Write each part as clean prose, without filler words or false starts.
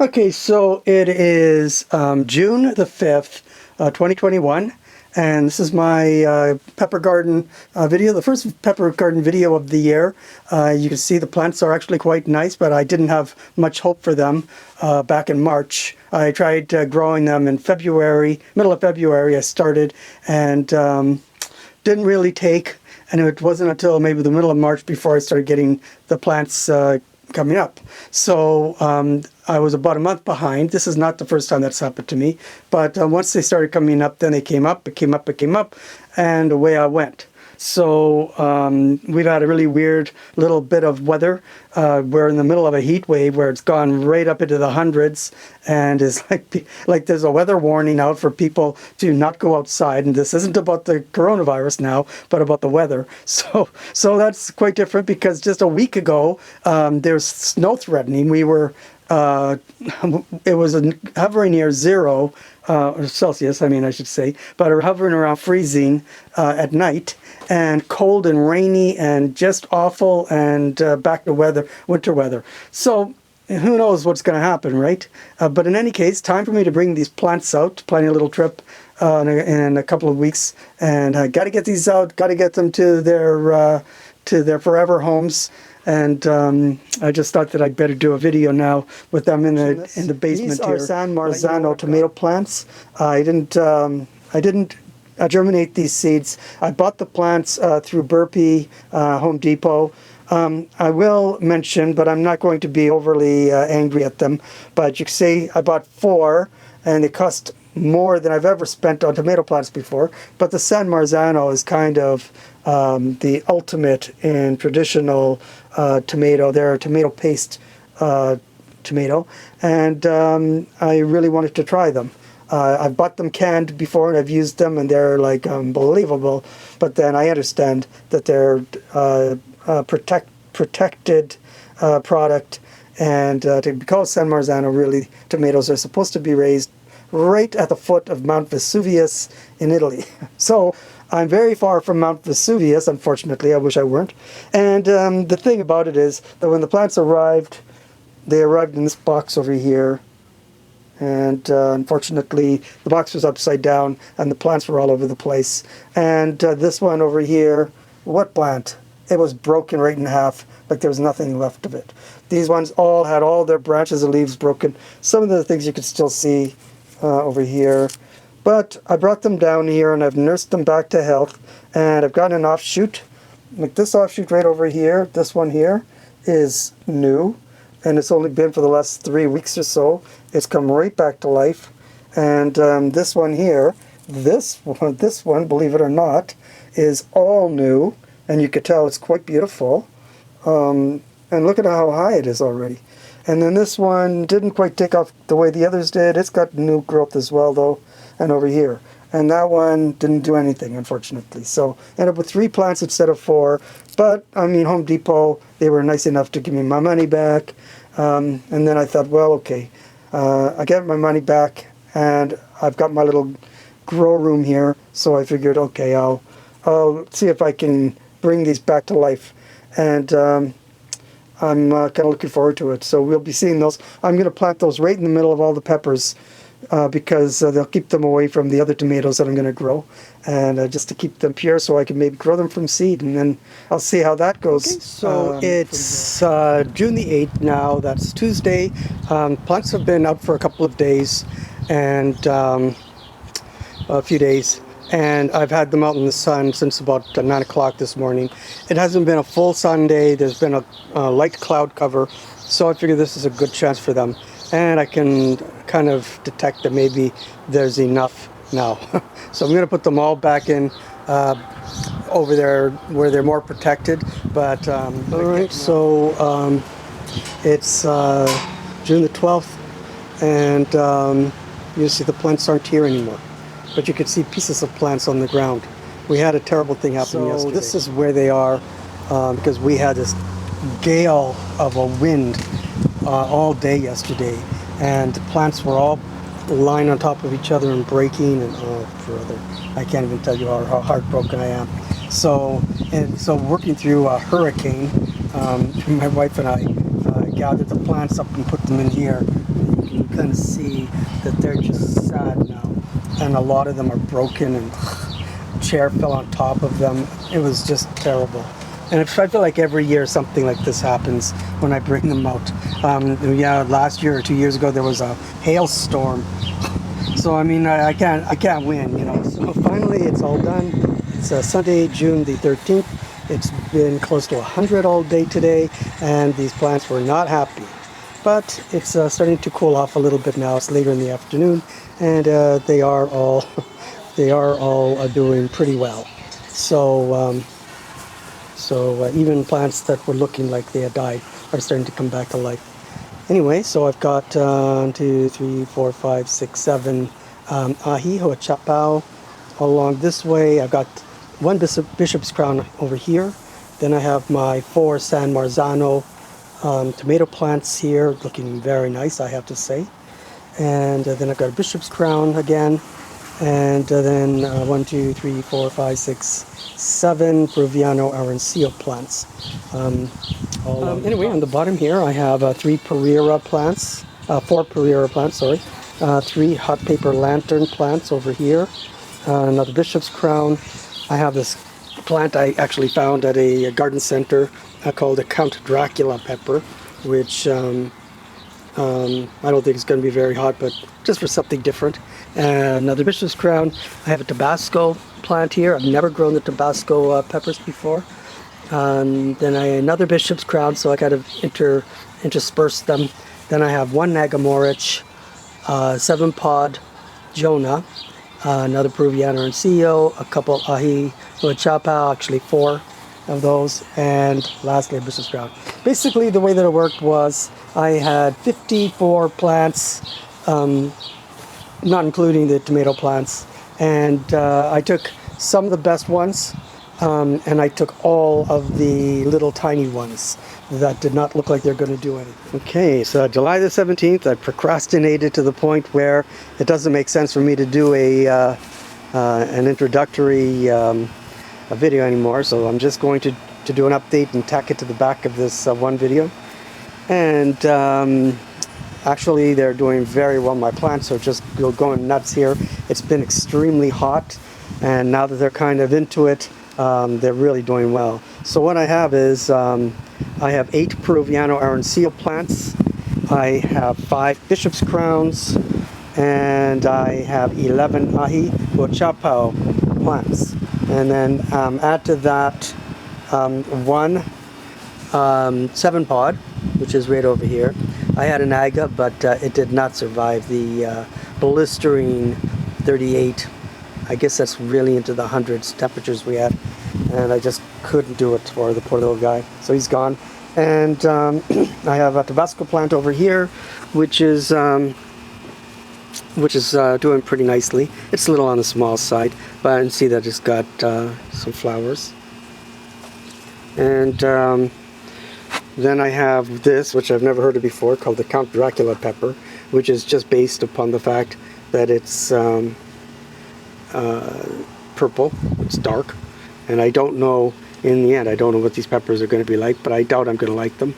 Okay, so it is June the 5th, 2021, and this is my pepper garden video, the first pepper garden video of the year. You can see the plants are actually quite nice, but I didn't have much hope for them back in March. I tried growing them in February, middle of February I started, and didn't really take, and it wasn't until maybe the middle of March before I started getting the plants coming up. So I was about a month behind. This is not the first time that's happened to me, but once they started coming up, then they came up, it came up, it came up, and away I went. So we've had a really weird little bit of weather. We're in the middle of a heat wave where it's gone right up into the hundreds, and is like there's a weather warning out for people to not go outside. And this isn't about the coronavirus now, but about the weather. So that's quite different, because just a week ago there's snow threatening. We were it was hovering near zero or Celsius, I should say, but hovering around freezing at night, and cold and rainy and just awful, and back to winter weather. So who knows what's going to happen, right? But in any case, time for me to bring these plants out, planning a little trip in a couple of weeks, and I got to get these out, got to get them to their forever homes. And I just thought that I'd better do a video now with them in the basement. These are San Marzano tomato plants. I didn't germinate these seeds. I bought the plants through Burpee, Home Depot. I will mention, but I'm not going to be overly angry at them, but you can see I bought 4, and they cost more than I've ever spent on tomato plants before. But the San Marzano is kind of the ultimate in traditional tomato. They're a tomato paste tomato, and I really wanted to try them. I've bought them canned before, and I've used them, and they're like unbelievable. But then I understand that they're protected product, and to be called San Marzano, really, tomatoes are supposed to be raised right at the foot of Mount Vesuvius in Italy. So I'm very far from Mount Vesuvius, unfortunately. I wish I weren't. And the thing about it is that when the plants arrived, they arrived in this box over here. And unfortunately, the box was upside down, and the plants were all over the place. And this one over here, what plant? It was broken right in half, like there was nothing left of it. These ones all had all their branches and leaves broken. Some of the things you could still see over here. But I brought them down here, and I've nursed them back to health, and I've gotten an offshoot. Like this offshoot right over here, this one here, is new, and it's only been for the last 3 weeks or so. It's come right back to life. And this one here, this one, believe it or not, is all new, and you could tell it's quite beautiful. And look at how high it is already. And then this one didn't quite take off the way the others did. It's got new growth as well, though, and over here. And that one didn't do anything, unfortunately. So ended up with 3 plants instead of 4. But, Home Depot, they were nice enough to give me my money back. And then I thought, well, okay, I get my money back, and I've got my little grow room here. So I figured, okay, I'll see if I can bring these back to life. And I'm kind of looking forward to it. So we'll be seeing those. I'm going to plant those right in the middle of all the peppers, because they'll keep them away from the other tomatoes that I'm going to grow, and just to keep them pure, so I can maybe grow them from seed, and then I'll see how that goes. Okay, so it's June the 8th now. That's Tuesday. Plants have been out for a couple of days, and a few days, and I've had them out in the sun since about 9 o'clock this morning. It hasn't been a full sun day. There's been a light cloud cover, so I figure this is a good chance for them. And I can kind of detect that maybe there's enough now. So I'm going to put them all back in over there where they're more protected. But all right, so it's June the 12th, and you see the plants aren't here anymore. But you can see pieces of plants on the ground. We had a terrible thing happen yesterday. So this is where they are, because we had this gale of a wind all day yesterday, and the plants were all lying on top of each other and breaking, and I can't even tell you how heartbroken I am. So working through a hurricane, my wife and I gathered the plants up and put them in here. You can kind of see that they're just sad now. And a lot of them are broken and chair fell on top of them. It was just terrible. And I feel like every year something like this happens when I bring them out. Yeah, last year or 2 years ago there was a hailstorm. So I mean, I can't win, you know. So finally it's all done. It's Sunday, June the 13th. It's been close to 100 all day today, and these plants were not happy. But it's starting to cool off a little bit now. It's later in the afternoon, and they are all doing pretty well. So even plants that were looking like they had died are starting to come back to life. Anyway, so I've got 1, 2, 3, 4, 5, 6, 7 ahi huachapao along this way. I've got 1 bishop's crown over here. Then I have my 4 San Marzano tomato plants here, looking very nice, I have to say. And then I've got a bishop's crown again. And then 1, 2, 3, 4, 5, 6, 7 Peruviano Arancillo plants. Anyway, on the bottom here I have 3 Pereira plants, 4 Pereira plants, sorry. 3 hot paper lantern plants over here. Another bishop's crown. I have this plant I actually found at a garden center called a Count Dracula pepper, which I don't think it's going to be very hot, but just for something different. Another bishop's crown. I have a Tabasco plant here. I've never grown the Tabasco peppers before. Then another bishop's crown, so I kind of intersperse them. Then I have 1 Nagamorich, 7 pod Jonah, another Peruviano Arancillo, a couple ahi huachapao, actually 4 of those, and lastly a bishop's crown. Basically the way that it worked was I had 54 plants, not including the tomato plants, and I took some of the best ones, and I took all of the little tiny ones that did not look like they're going to do anything. Okay, so July the 17th, I procrastinated to the point where it doesn't make sense for me to do an introductory video anymore, so I'm just going to do an update and tack it to the back of this one video. And actually they're doing very well. My plants are just going nuts here. It's been extremely hot, and now that they're kind of into it, they're really doing well. So what I have is I have 8 Peruviano Arancillo plants, I have 5 bishop's crowns, and I have 11 ahi huachapao plants. And then add to that 1 7 pod, which is right over here. I had an aga, but it did not survive the blistering 38. I guess that's really into the hundreds temperatures we had, and I just couldn't do it for the poor little guy. So he's gone. And I have a Tabasco plant over here, which is doing pretty nicely. It's a little on the small side, but I can see that it's got some flowers. And then I have this, which I've never heard of before, called the Count Dracula pepper, which is just based upon the fact that it's purple, it's dark, and I don't know, in the end, I don't know what these peppers are going to be like, but I doubt I'm going to like them,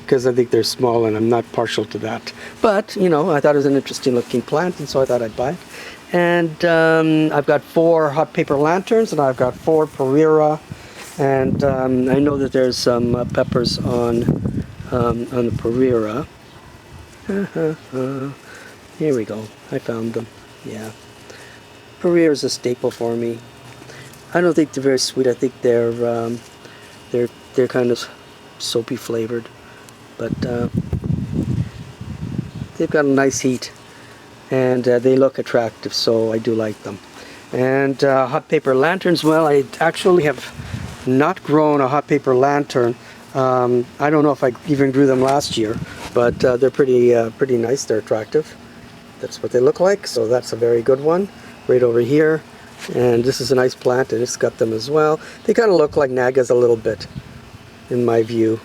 because I think they're small and I'm not partial to that. But, you know, I thought it was an interesting looking plant, and so I thought I'd buy it. And I've got 4 hot paper lanterns, and I've got 4 Pereira, and I know that there's some peppers on the Pereira. Here we go, I found them, yeah. Pereira is a staple for me. I don't think they're very sweet. I think they're kind of soapy flavored, but they've got a nice heat, and they look attractive, so I do like them. And hot paper lanterns, well, I actually have not grown a hot paper lantern. I don't know if I even grew them last year, but they're pretty nice. They're attractive. That's what they look like, so that's a very good one right over here. And this is a nice plant, and it's got them as well. They kind of look like nagas a little bit, in my view.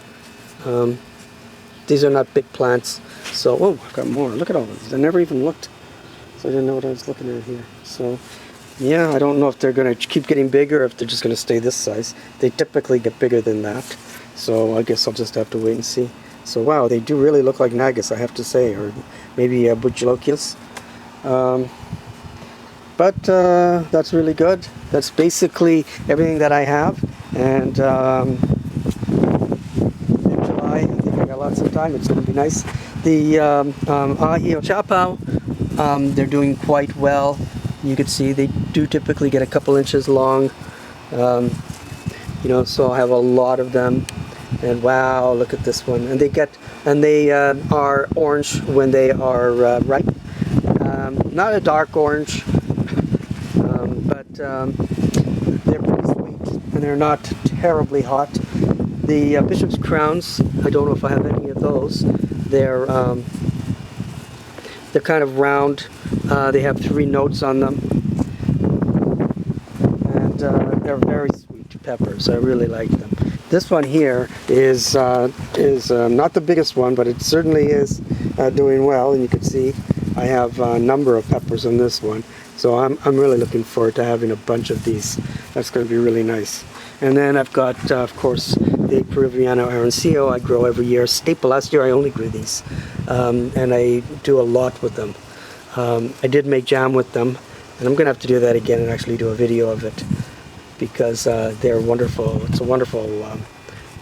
These are not big plants, so oh, I've got more. Look at all these. I never even looked, so I didn't know what I was looking at here. So yeah, I don't know if they're going to keep getting bigger or if they're just going to stay this size. They typically get bigger than that, so I guess I'll just have to wait and see. So wow, they do really look like Nagas, I have to say, or maybe Buchalocus. But that's really good. That's basically everything that I have. And in July, I think I got lots of time. It's going to be nice. The Ahio Chapao, they're doing quite well. You can see they do typically get a couple inches long. You know, so I have a lot of them. And wow, look at this one. And they are orange when they are ripe. Not a dark orange, but they're pretty sweet and they're not terribly hot. The Bishop's Crowns, I don't know if I have any of those. They're kind of round. They have 3 notes on them, and they're very sweet peppers. I really like them. This one here is not the biggest one, but it certainly is doing well, and you can see I have a number of peppers on this one. So I'm really looking forward to having a bunch of these. That's going to be really nice. And then I've got, of course, the Peruviano Arancillo I grow every year. Staple. Last year I only grew these, and I do a lot with them. I did make jam with them, and I'm going to have to do that again and actually do a video of it, because they're wonderful. It's a wonderful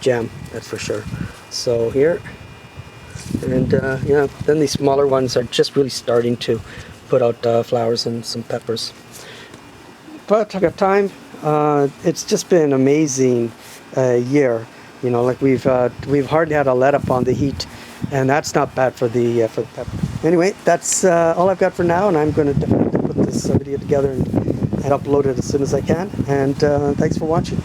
jam, that's for sure. So here, and yeah, then these smaller ones are just really starting to put out flowers and some peppers. But I've got time. It's just been an amazing year. You know, like we've hardly had a let up on the heat, and that's not bad for the pepper. Anyway, that's all I've got for now, and I'm going to definitely put this video together and upload it as soon as I can. And thanks for watching.